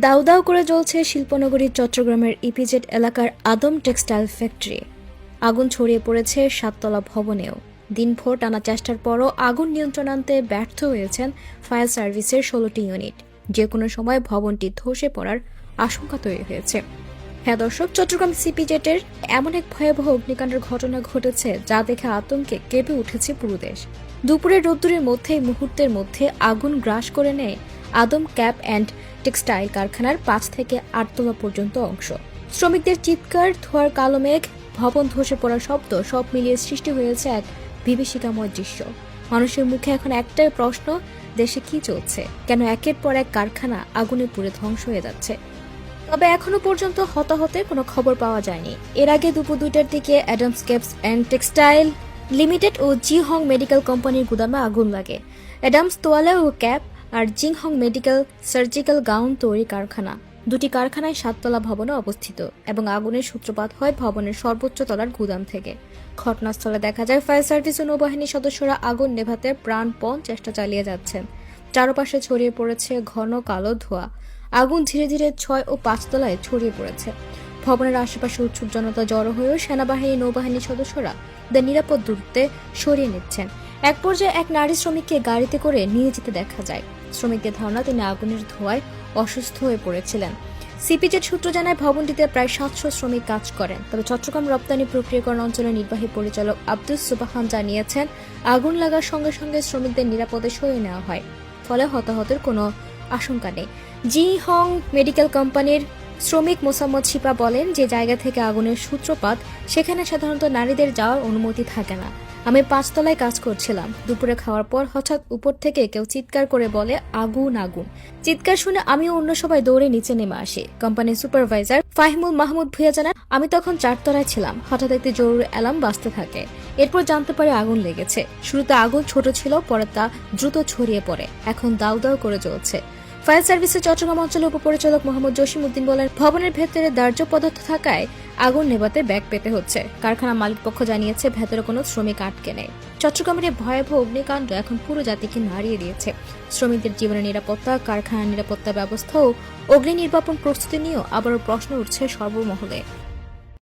দাউ দাউ করে জ্বলছে শিল্পনগরী চট্টগ্রামের ইপিজেড এলাকার আদম টেক্সটাইল ফ্যাক্টরি। আগুন ছড়িয়ে পড়েছে 7তলা ভবনেও। দিনভর টানা চেষ্টার পরও আগুন নিয়ন্ত্রণ আনতে ব্যর্থ হয়েছেন ফায়ার সার্ভিসের 16টি ইউনিট। যে কোনো সময় ভবনটি ধসে পড়ার আশঙ্কা তৈরি হয়েছে। হ্যাঁ দর্শক, চট্টগ্রাম সিপিজেটের এমন এক ভয়াবহ অগ্নিকাণ্ডের ঘটনা ঘটেছে যা দেখে আতঙ্কে কেঁপে উঠেছে পুরো দেশ। দুপুরের রোদ্দুরের মধ্যেই মুহূর্তের মধ্যে আগুন গ্রাস করে নেয় আদম ক্যাপ অ্যান্ড টেক্সটাইল কারখানার 5 থেকে 8 তলা পর্যন্ত অংশ। শ্রমিকদের চিৎকার, ধোঁয়ার কালো মেঘ, ভবন ধসে পড়ার শব্দ সব মিলিয়ে সৃষ্টি হয়েছে এক বিভীষিকাময় দৃশ্য। মানুষের মুখে এখন একটাই প্রশ্ন, দেশে কি চলছে? কেন একের পর এক কারখানা আগুনে পুড়ে ধ্বংস হয়ে যাচ্ছে? তবে এখনো পর্যন্ত হতাহতের কোনো খবর পাওয়া যায়নি। এর আগে দুপুর 2টার দিকে Adams caps and textile limited ও জিহং মেডিকেল কোম্পানির গুদামে আগুন লাগে। অ্যাডামস তোয়ালে ও ক্যাপ আর জিংহং মেডিকেল সার্জিক্যাল গাউন তৈরি কারখানা। দুটি কারখানায় 7তলা ভবনে অবস্থিত এবং আগুনের সূত্রপাত হয় ভবনের সর্বোচ্চ তলার গুদাম থেকে। ঘটনাস্থলে দেখা যায় ফায়ার সার্ভিস ও নৌবাহিনীর সদস্যরা আগুন নেভাতে প্রাণপণ চেষ্টা চালিয়ে যাচ্ছেন। চারপাশে ছড়িয়ে পড়েছে ঘন কালো ধোঁয়া। আগুন ধীরে ধীরে 6 ও 5 তলায় ছড়িয়ে পড়েছে। ভবনের আশেপাশে উৎসুক জনতা জড়ো হয়েও সেনাবাহিনী নৌবাহিনীর সদস্যরা তাদের নিরাপদ দূরত্বে সরিয়ে নিচ্ছেন। এক পর্যায়ে এক নারী শ্রমিককে গাড়িতে করে নিয়ে যেতে দেখা যায়। শ্রমিকদের ধারণা তিনি আগুনের ধোঁয়ায় অসুস্থ হয়ে পড়েছিলেন। সিপিজেড সূত্র জানায় ভবনটিতে প্রায় 700 শ্রমিক কাজ করেন। তবে চট্টগ্রাম রপ্তানি প্রক্রিয়াকরণ অঞ্চলের নির্বাহী পরিচালক আব্দুস সুবাহান জানিয়েছেন, আগুন লাগার সঙ্গে সঙ্গে শ্রমিকদের নিরাপদে সরিয়ে নেওয়া হয়, ফলে হতাহতের কোনো আশঙ্কা নেই। জিহং মেডিকেল কোম্পানির শ্রমিক মোসাম্মদ শিপা বলেন, যে জায়গা থেকে আগুনের সূত্রপাত সেখানে সাধারণত নারীদের যাওয়ার অনুমতি থাকে না। আমি 5 তলায় কাজ করছিলাম। দুপুরে খাওয়ার পর হঠাৎ উপর থেকে কেউ চিৎকার করে বলে আগুন আগুন। চিৎকার শুনে আমি ও অন্য সবাই দৌড়ে নিচে নেমে আসি। কোম্পানির সুপারভাইজার ফাহিমুল মাহমুদ ভুইয়া জানান, আমি তখন 4 তলায় ছিলাম। হঠাৎ একটি জরুরি অ্যালার্ম বাজতে থাকে। এরপর জানতে পারি আগুন লেগেছে। শুরুতে আগুন ছোট ছিল, পরে তা দ্রুত ছড়িয়ে পড়ে। এখন দাউ দাউ করে জ্বলছে। ফায়ার সার্ভিসের চট্টগ্রাম অঞ্চলের উপপরিচালক মোহাম্মদ জসিম উদ্দিন বলেন, ভবনের ভেতরে দাহ্য পদার্থ থাকায় আগুন নেভাতে ব্যাগ পেতে হচ্ছে। কারখানা মালিক পক্ষ জানিয়েছে ভেতরে কোনো শ্রমিক আটকে নেই। চট্টগ্রামের এই ভয়াবহ অগ্নিকাণ্ড এখন পুরো জাতিকে নাড়িয়ে দিয়েছে। শ্রমিকদের জীবনের নিরাপত্তা, কারখানার নিরাপত্তা ব্যবস্থা ও অগ্নি নির্বাপন প্রস্তুতি নিয়েও আবারও প্রশ্ন উঠছে সর্বমহলে।